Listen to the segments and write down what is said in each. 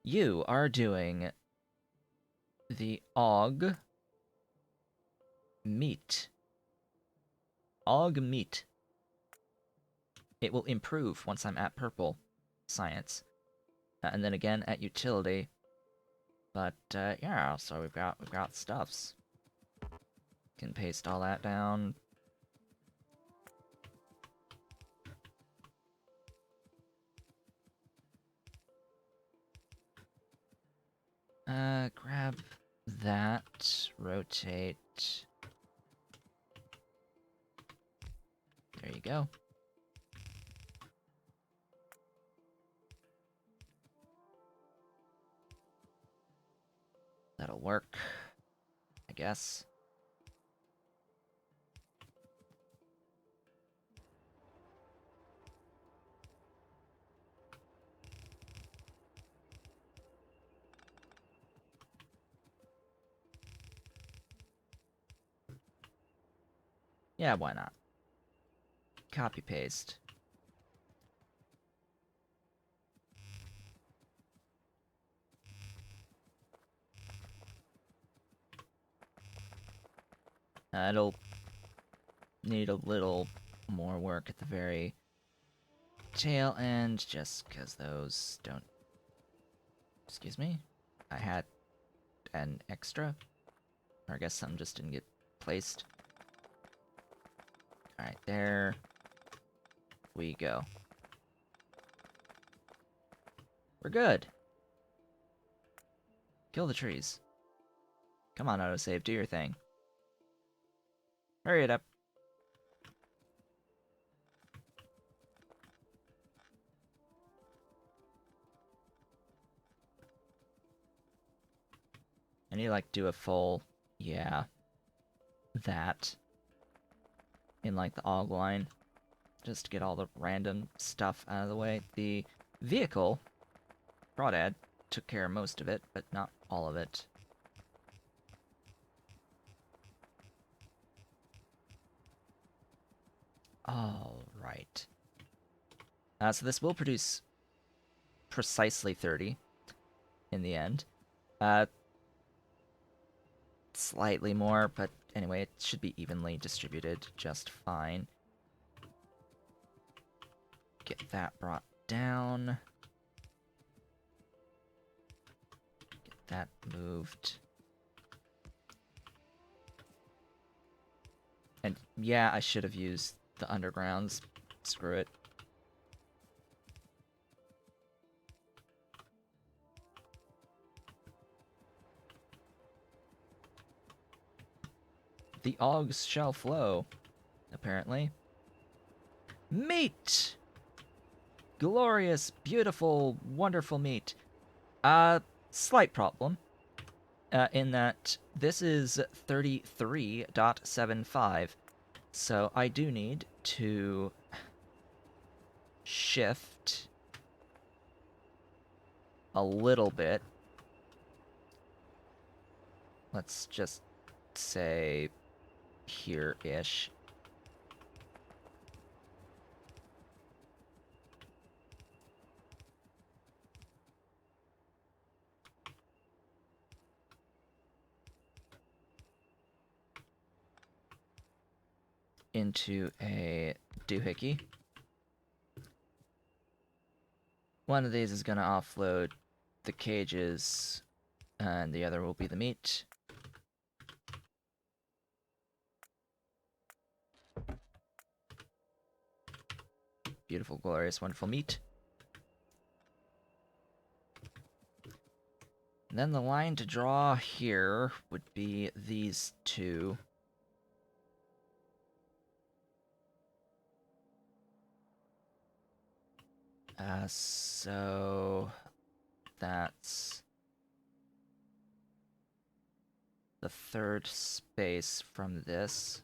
You are doing the AUG meat. AUG meat. It will improve once I'm at purple science. And then again at utility. But yeah, so we've got stuffs. Can paste all that down. Grab that, rotate. There you go. That'll work, I guess. Yeah, why not? Copy paste. It'll need a little more work at the very tail end, just because those don't... Excuse me? I had an extra? Or I guess something just didn't get placed. Alright, there we go. We're good. Kill the trees. Come on, autosave, do your thing. Hurry it up. I need to, like, do a full... Yeah. That. In, like, the AUG line. Just to get all the random stuff out of the way. The vehicle, Crawdad, took care of most of it, but not all of it. Alright. So this will produce precisely 30 in the end. Slightly more, but anyway, it should be evenly distributed just fine. Get that brought down. Get that moved. And yeah, I should have used the undergrounds. Screw it. The AUGs shall flow, apparently. Meat! Glorious, beautiful, wonderful meat. Slight problem. In that this is 33.75. So I do need to shift a little bit. Let's just say here-ish. Into a doohickey. One of these is going to offload the cages, and the other will be the meat. Beautiful, glorious, wonderful meat. And then the line to draw here would be these two. So that's the third space from this.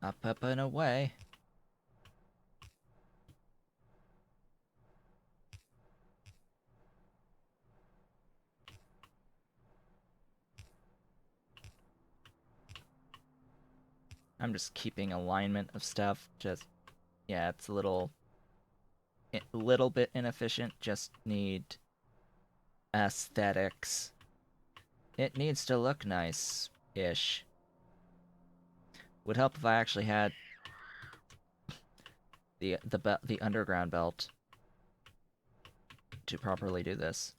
Up, up, and away. I'm just keeping alignment of stuff. Just, yeah, it's a little bit inefficient. Just need aesthetics. It needs to look nice-ish. Would help if I actually had the underground belt to properly do this.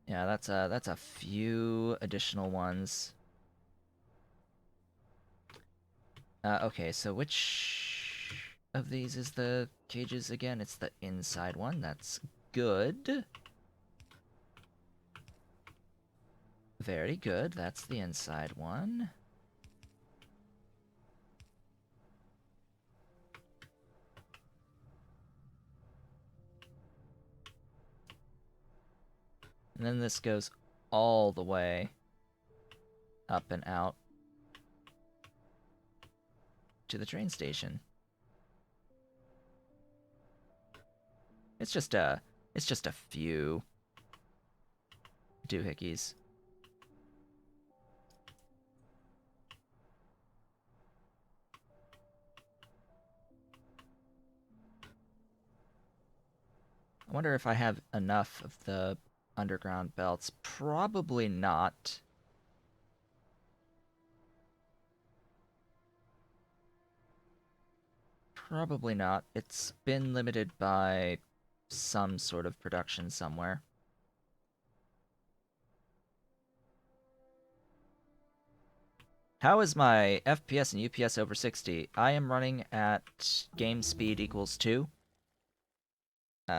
Yeah, that's a few additional ones. Okay, so which of these is the cages again? It's the inside one. That's good. Very good. That's the inside one. And then this goes all the way up and out to the train station. It's just a few doohickeys. I wonder if I have enough of the underground belts. Probably not. Probably not. It's been limited by some sort of production somewhere. How is my FPS and UPS over 60? I am running at game speed equals 2.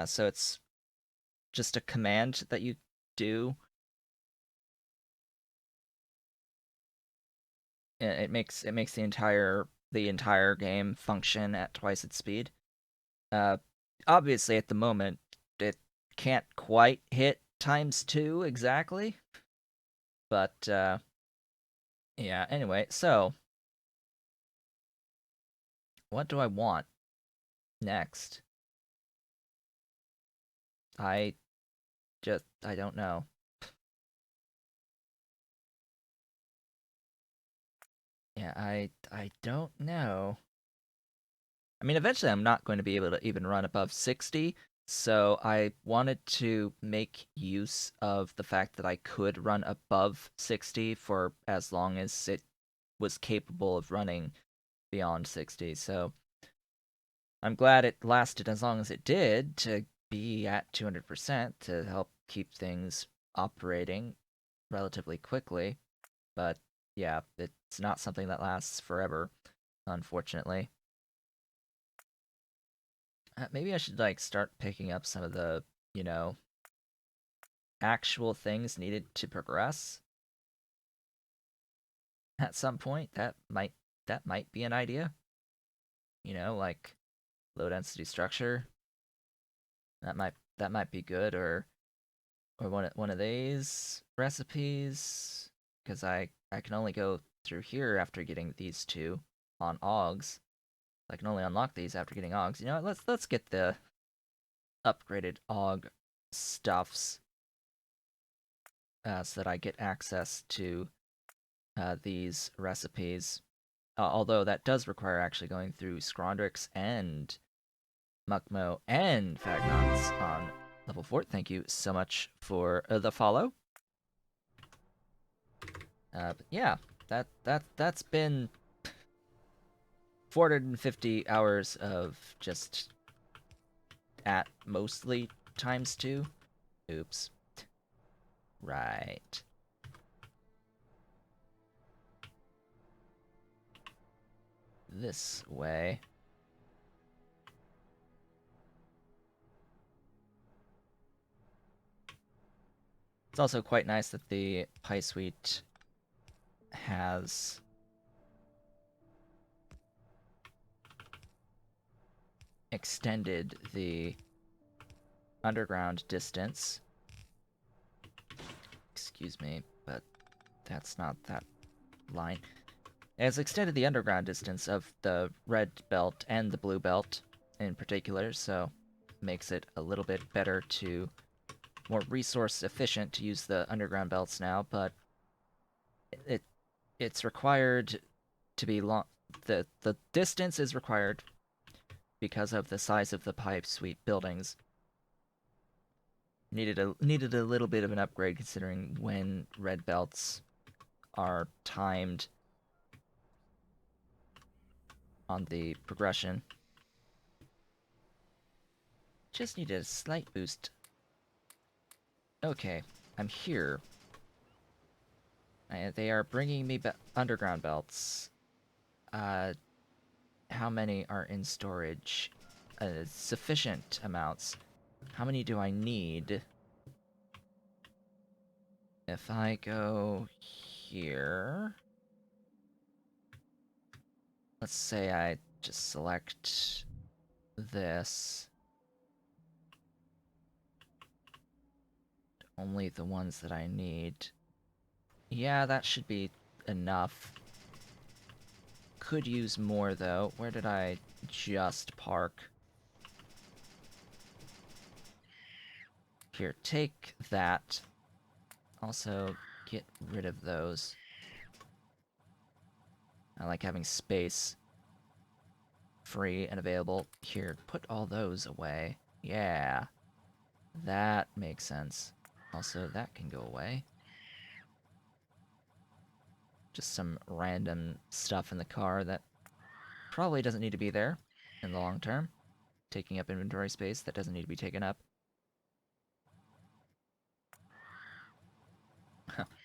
So it's just a command that you do. It makes the entire game function at twice its speed. Uh, Obviously at the moment it can't quite hit ×2 exactly, but yeah. Anyway, so what do I want next? I I don't know. Yeah, I don't know. I mean, eventually I'm not going to be able to even run above 60, so I wanted to make use of the fact that I could run above 60 for as long as it was capable of running beyond 60. So I'm glad it lasted as long as it did to be at 200% to help keep things operating relatively quickly. But yeah, it's not something that lasts forever, unfortunately. Maybe I should like start picking up some of the, you know, actual things needed to progress at some point. That might be an idea. You know, like low density structure. That might be good, or one of these recipes, because I can only go through here after getting these two on Augs. I can only unlock these after getting Augs. You know what, let's get the upgraded Aug stuffs, so that I get access to these recipes. Although that does require actually going through Scrondrix and Mukmo and Fagnons on level 4. Thank you so much for the follow. But yeah, that's been 450 hours of just at mostly ×2. Oops. Right. This way. It's also quite nice that the Pie Suite has extended the underground distance. Excuse me, but that's not that line. It has extended the underground distance of the red belt and the blue belt in particular, so makes it a little bit better to more resource efficient to use the underground belts now, but it's required to be long. The distance is required because of the size of the pipe suite buildings. Needed a little bit of an upgrade considering when red belts are timed on the progression. Just needed a slight boost. Okay, I'm here. They are bringing me underground belts. How many are in storage? Sufficient amounts. How many do I need? If I go here... Let's say I just select this. Only the ones that I need. Yeah, that should be enough. Could use more, though. Where did I just park? Here, take that. Also, get rid of those. I like having space free and available. Here, put all those away. Yeah. That makes sense. Also, that can go away. Just some random stuff in the car that probably doesn't need to be there in the long term. Taking up inventory space that doesn't need to be taken up.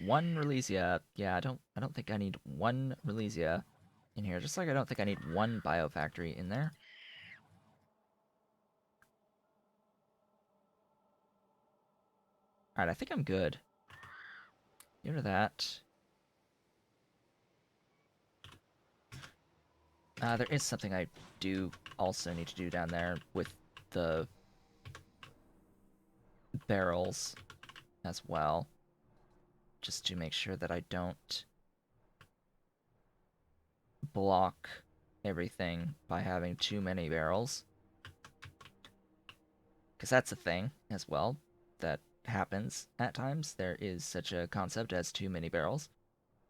One Relesia. Yeah, I don't think I need one Relesia in here. Just like I don't think I need one Biofactory in there. Alright, I think I'm good. Give her that. There is something I do also need to do down there with the barrels as well. Just to make sure that I don't block everything by having too many barrels. Because that's a thing as well that happens at times. There is such a concept as too many barrels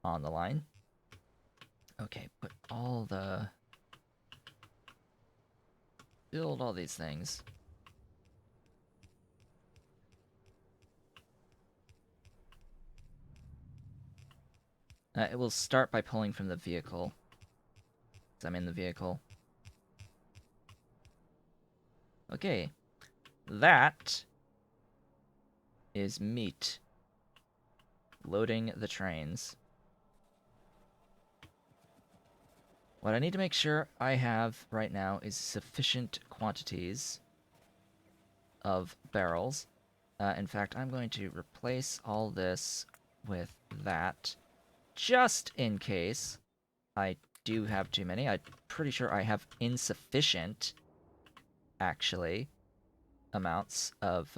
on the line. Okay, put all the... Build all these things. It will start by pulling from the vehicle. Because I'm in the vehicle. Okay. That is meat. Loading the trains. What I need to make sure I have right now is sufficient quantities of barrels. In fact, I'm going to replace all this with that, just in case I do have too many. I'm pretty sure I have insufficient, actually, amounts of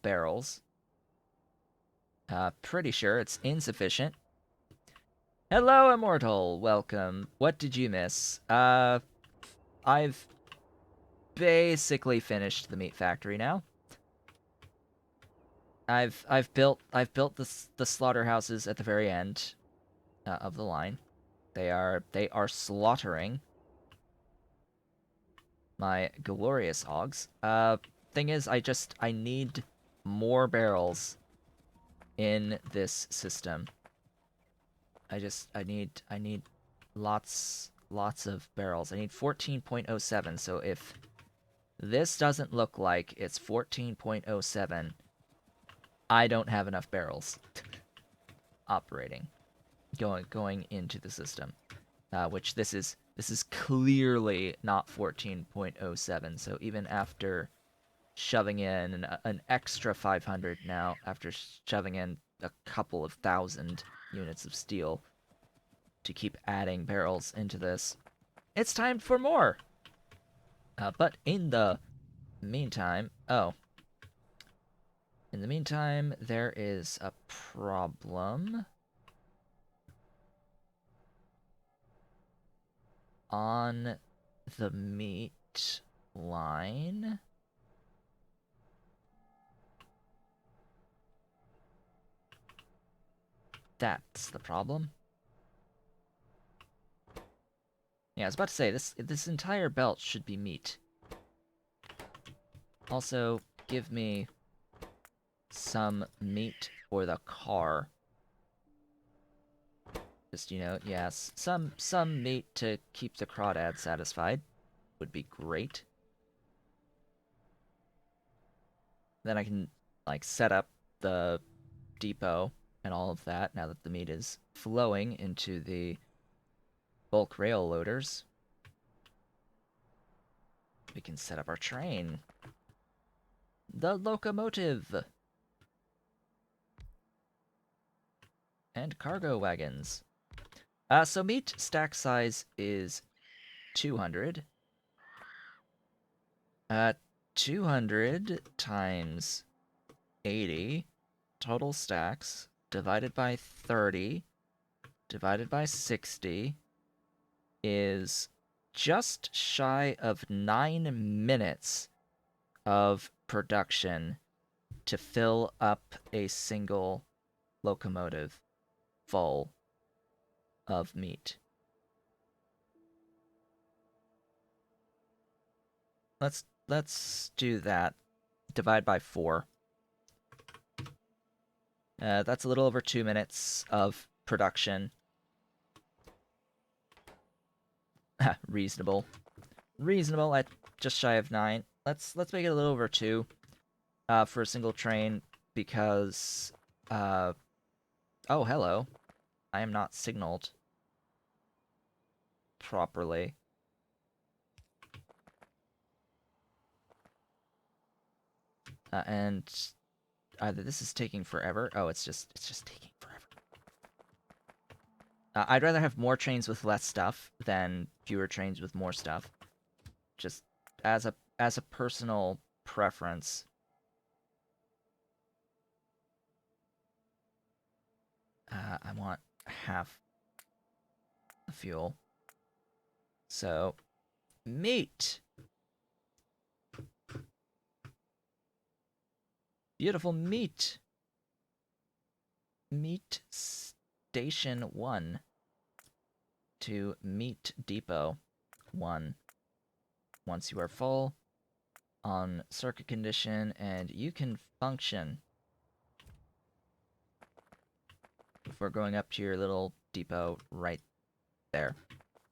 barrels. Pretty sure it's insufficient. Hello, Immortal. Welcome. What did you miss? I've basically finished the meat factory now. I've built the slaughterhouses at the very end of the line. They are slaughtering my glorious hogs. Thing is, I need more barrels in this system. I need lots of barrels. I need 14.07. So if this doesn't look like it's 14.07, I don't have enough barrels operating going into the system. Which this is clearly not 14.07. So even after shoving in an extra 500 now, after shoving in a couple of thousand units of steel to keep adding barrels into this, it's time for more. But in the meantime, there is a problem on the meat line. That's the problem. Yeah, I was about to say, this entire belt should be meat. Also, give me some meat for the car. Just, yes, some meat to keep the crawdad satisfied would be great. Then I can, like, set up the depot and all of that now that the meat is flowing into the bulk rail loaders. We can set up our train. The locomotive. And cargo wagons. So meat stack size is 200. 200 times 80 total stacks divided by 30 divided by 60 is just shy of 9 minutes of production to fill up a single locomotive full of meat. Let's do that. Divide by 4. That's a little over 2 minutes of production. Reasonable. Reasonable at just shy of 9. Let's make it a little over 2 for a single train because oh, hello. I am not signaled properly. And either this is taking forever. Oh, it's just taking forever. I'd rather have more trains with less stuff than fewer trains with more stuff. Just as a personal preference. I want half the fuel. So, meat. Beautiful meat. Meat Station 1 to Meat Depot 1. Once you are full, on circuit condition, and you can function before going up to your little depot right there.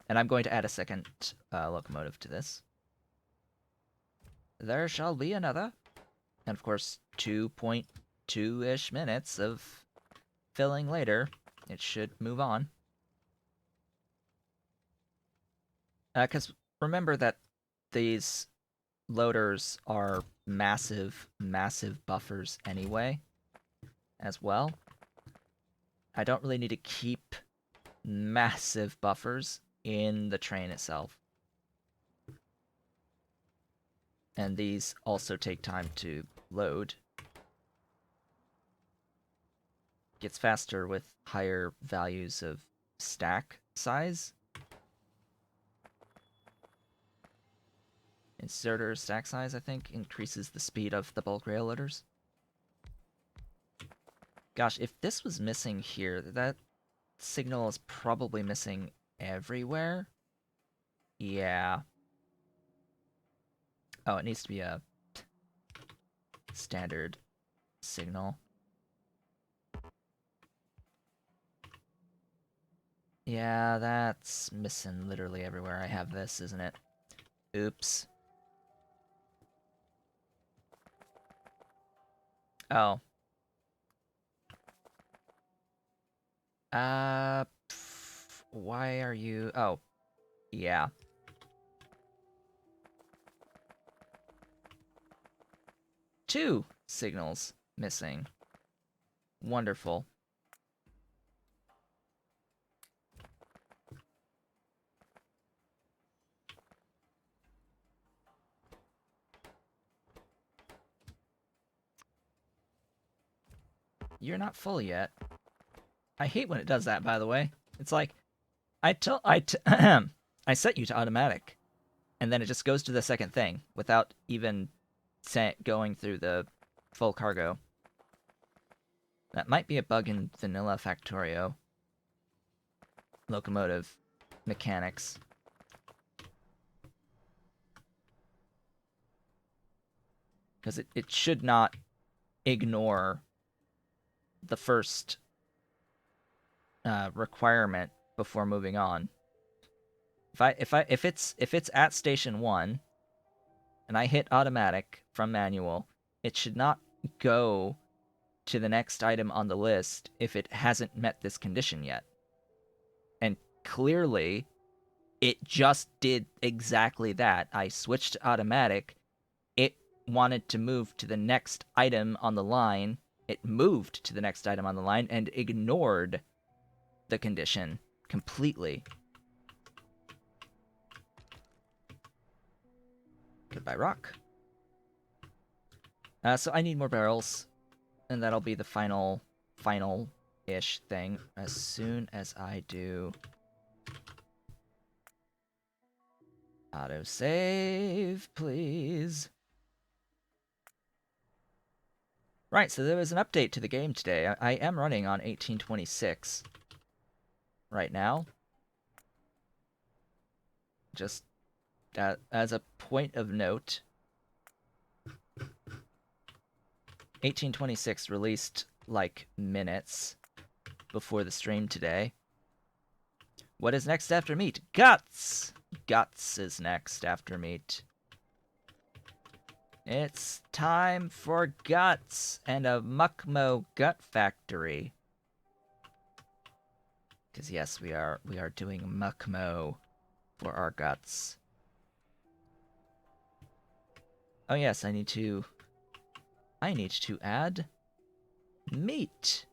And I'm going to add a second locomotive to this. There shall be another. And of course, 2.2-ish minutes of filling later, it should move on. Because remember that these loaders are massive, massive buffers anyway, as well. I don't really need to keep massive buffers in the train itself. And these also take time to load. Gets faster with higher values of stack size. Inserter stack size, I think, increases the speed of the bulk rail loaders. Gosh, if this was missing here, that signal is probably missing everywhere. Yeah. Oh, it needs to be a standard signal. Yeah, that's missing literally everywhere I have this, isn't it? Oops. Oh. Why are you... Oh. Yeah. Two signals missing. Wonderful. You're not full yet. I hate when it does that, by the way. It's like, I set you to automatic, and then it just goes to the second thing without even going through the full cargo. That might be a bug in vanilla Factorio locomotive mechanics. Because it should not ignore the first requirement before moving on. If it's at station 1 and I hit automatic from manual, it should not go to the next item on the list if it hasn't met this condition yet. And clearly, it just did exactly that. I switched to automatic. It wanted to move to the next item on the line. It moved to the next item on the line and ignored the condition completely. Goodbye, rock. So I need more barrels, and that'll be the final-ish thing. As soon as I do autosave, please. Right, so there was an update to the game today. I am running on 1826 right now. Just as a point of note, 1826 released like minutes before the stream today. What is next after meat? Guts! Guts is next after meat. It's time for guts and a Muckmo gut factory. Because yes, we are doing Muckmo for our guts. Oh yes, I need to add meat.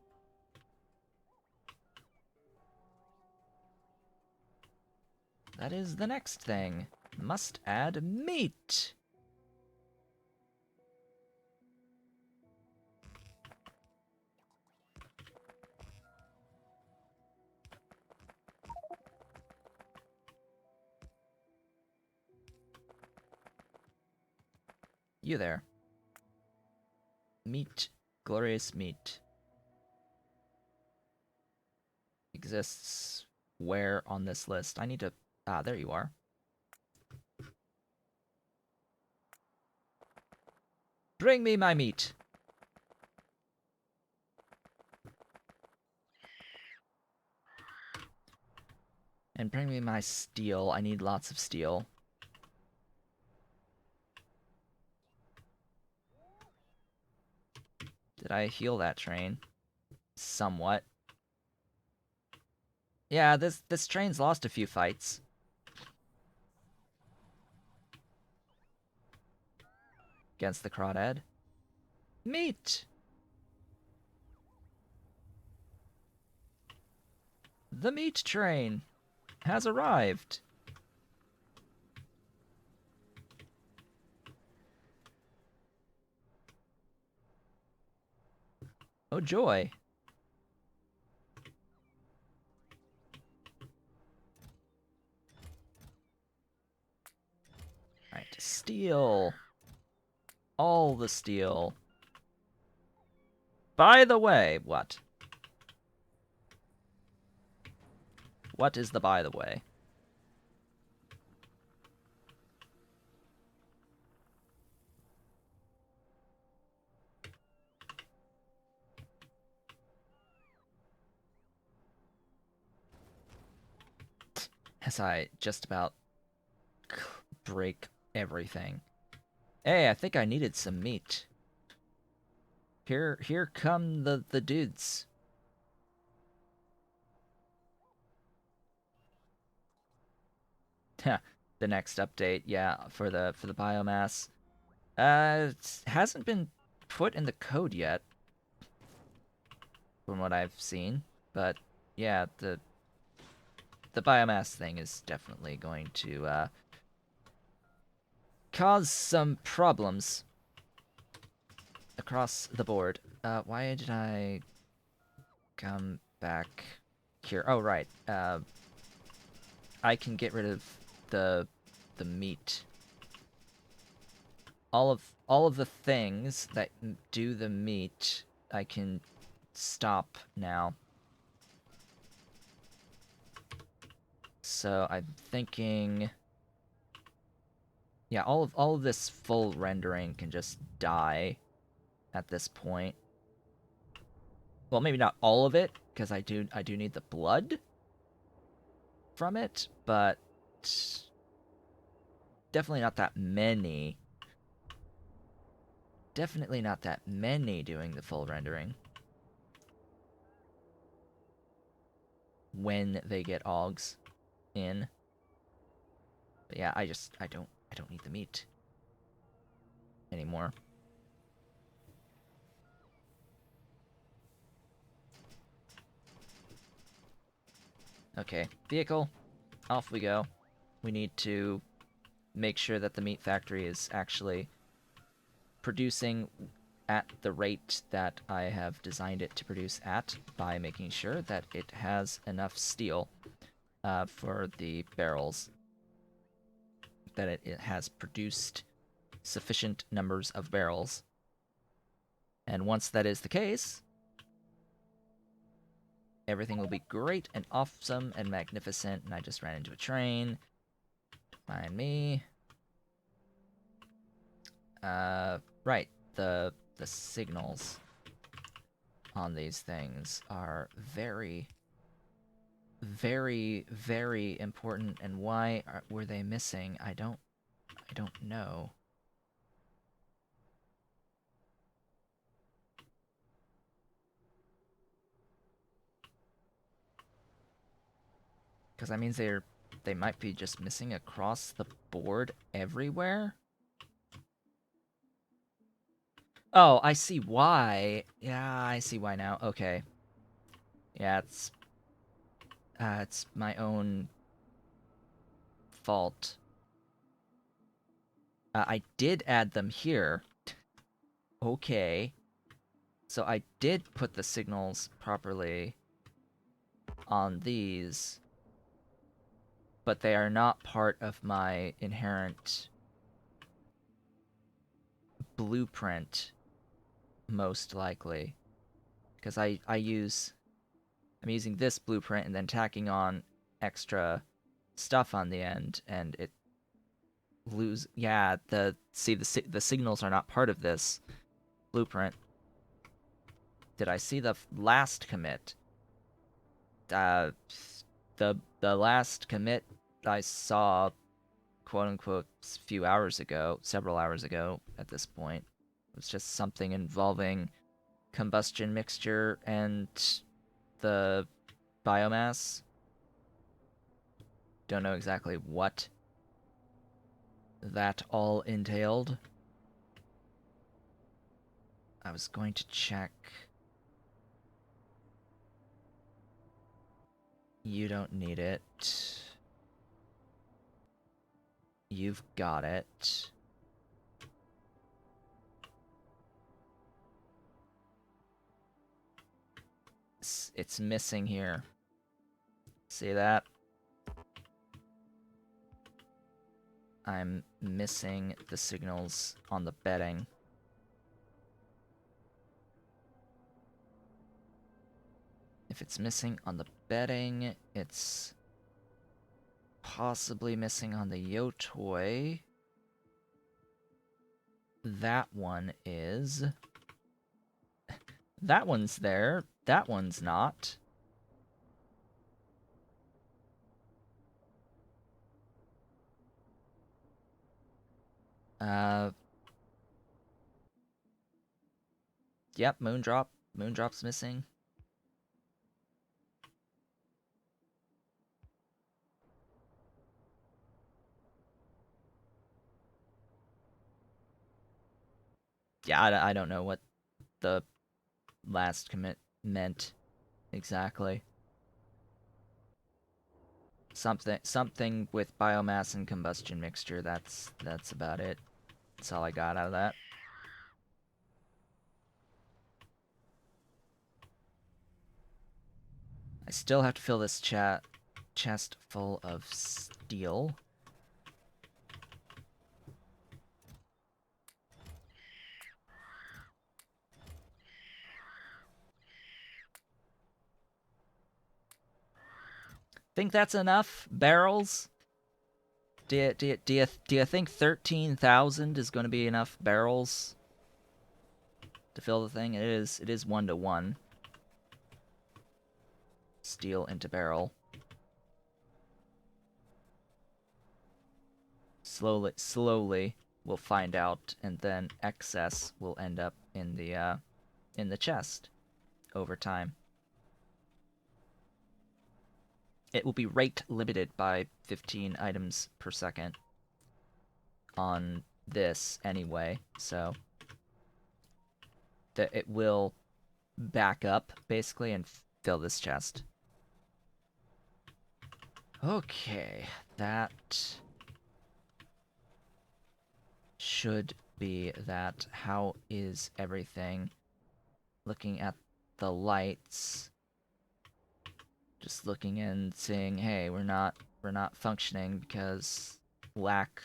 That is the next thing. Must add meat. You there. Meat. Glorious meat. Exists where on this list? I need to... Ah, there you are. Bring me my meat. And bring me my steel. I need lots of steel. Did I heal that train? Somewhat. Yeah, this train's lost a few fights. Against the crawdad. Meat! The meat train has arrived. Oh joy. Alright, steel. All the steel. By the way, what? What is the by the way? As I just about break everything. Hey, I think I needed some meat. Here come the dudes. The next update, yeah, for the biomass. It hasn't been put in the code yet, from what I've seen. But yeah, the biomass thing is definitely going to cause some problems across the board. Why did I come back here? Oh, right. I can get rid of the meat. All of the things that do the meat, I can stop now. So I'm thinking Yeah, all of this full rendering can just die at this point. Well, maybe not all of it, because I do need the blood from it, but definitely not that many. Definitely not that many doing the full rendering when they get augs in. But yeah, I don't need the meat anymore. Okay, vehicle, off we go. We need to make sure that the meat factory is actually producing at the rate that I have designed it to produce at by making sure that it has enough steel for the barrels, that it has produced sufficient numbers of barrels. And once that is the case, everything will be great and awesome and magnificent. And I just ran into a train. Mind me. Right. The signals on these things are very, very, very important. And why were they missing? I don't know. Because that means they might be just missing across the board everywhere. Oh, I see why. Yeah, I see why now. Okay. Yeah, it's my own fault. I did add them here. Okay. So I did put the signals properly on these, but they are not part of my inherent blueprint, most likely. Because I'm using this blueprint and then tacking on extra stuff on the end, and it yeah, the signals are not part of this blueprint. Did I see the last commit? Uh, the last commit I saw, quote unquote, few hours ago, several hours ago at this point, was just something involving combustion mixture and the biomass. Don't know exactly what that all entailed. I was going to check. You don't need it. You've got it. It's missing here. See that? I'm missing the signals on the bedding. If it's missing on the bedding, it's possibly missing on the Yotoi. That one is. That one's there. That one's not. Uh. Yep, Moondrop. Moondrop's missing. Yeah, I don't know what the last commit meant exactly. Something with biomass and combustion mixture. That's about it. That's all I got out of that. I still have to fill this chest full of steel. Think that's enough barrels? Do you think 13,000 is going to be enough barrels to fill the thing? It is 1-to-1. Steel into barrel. Slowly, we'll find out, and then excess will end up in the chest over time. It will be rate limited by 15 items per second on this anyway, so that it will back up basically and fill this chest. Okay, that should be that. How is everything? Looking at the lights, just looking and seeing, hey, we're not functioning because lack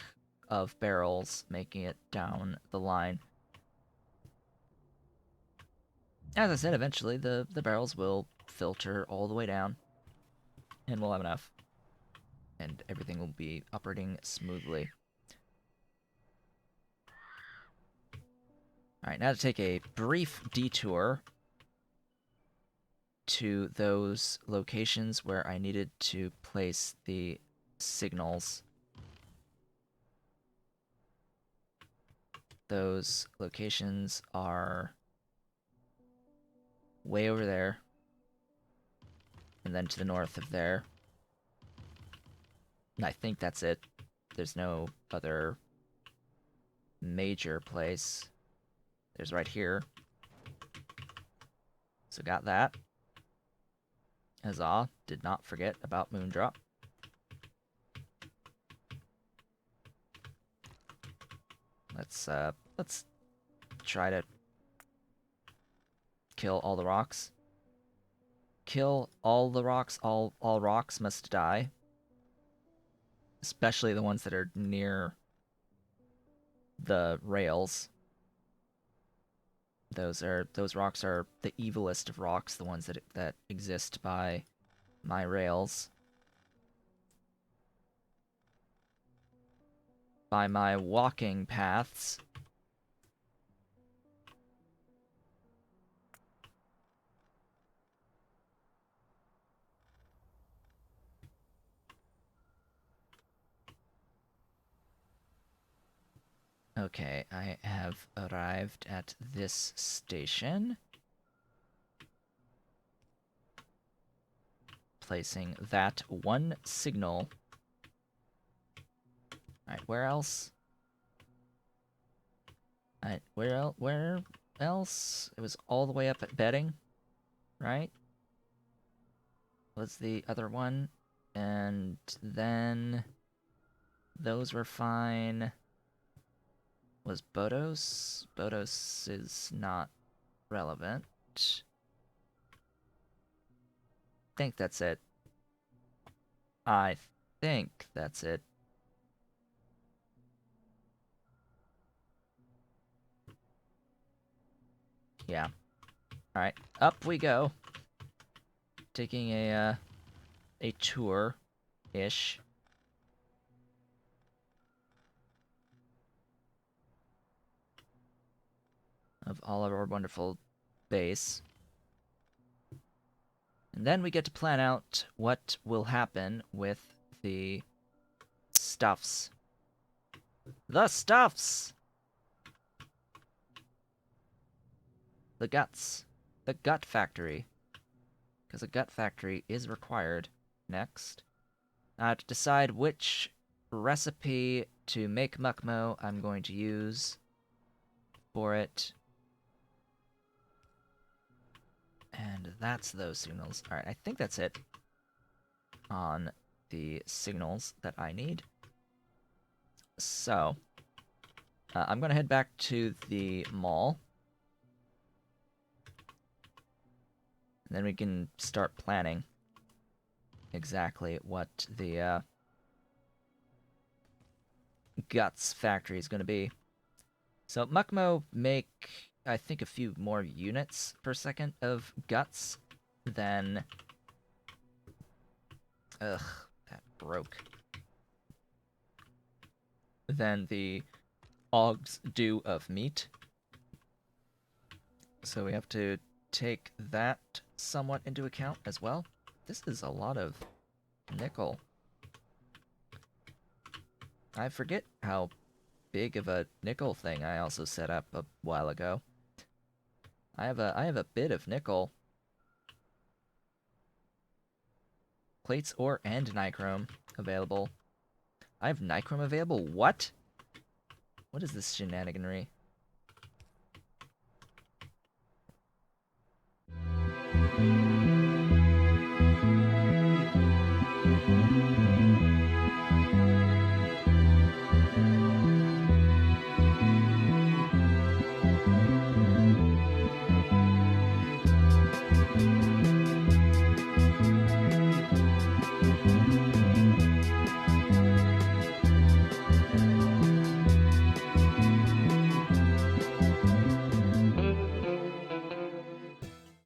of barrels, making it down the line. As I said, eventually the barrels will filter all the way down, and we'll have enough, and everything will be operating smoothly. Alright, now to take a brief detour to those locations where I needed to place the signals. Those locations are way over there, and then to the north of there. And I think that's it. There's no other major place. There's right here. So got that. Huzzah. Did not forget about Moondrop. Let's try to kill all the rocks. Kill all the rocks. All rocks must die. Especially the ones that are near the rails. Those rocks are the evilest of rocks, the ones that exist by my rails. By my walking paths. Okay, I have arrived at this station. Placing that one signal. Alright, where else? Alright, where else? It was all the way up at bedding, right? Was the other one. And then those were fine. Was Bodos? Bodos is not relevant. I think that's it. I think that's it. Yeah. Alright, up we go. Taking a tour-ish. Of all of our wonderful base. And then we get to plan out what will happen with the stuffs. The stuffs! The guts. The gut factory. Because a gut factory is required. Next. To decide which recipe to make Mukmo I'm going to use for it. And that's those signals. Alright, I think that's it on the signals that I need. So, I'm going to head back to the mall. And then we can start planning exactly what the guts factory is going to be. So Mukmo make, I think, a few more units per second of guts than... Ugh, that broke. than the augs do of meat. So we have to take that somewhat into account as well. This is a lot of nickel. I forget how big of a nickel thing I also set up a while ago. I have a bit of nickel. Plates ore and nichrome available. I have nichrome available? What? What is this shenaniganry?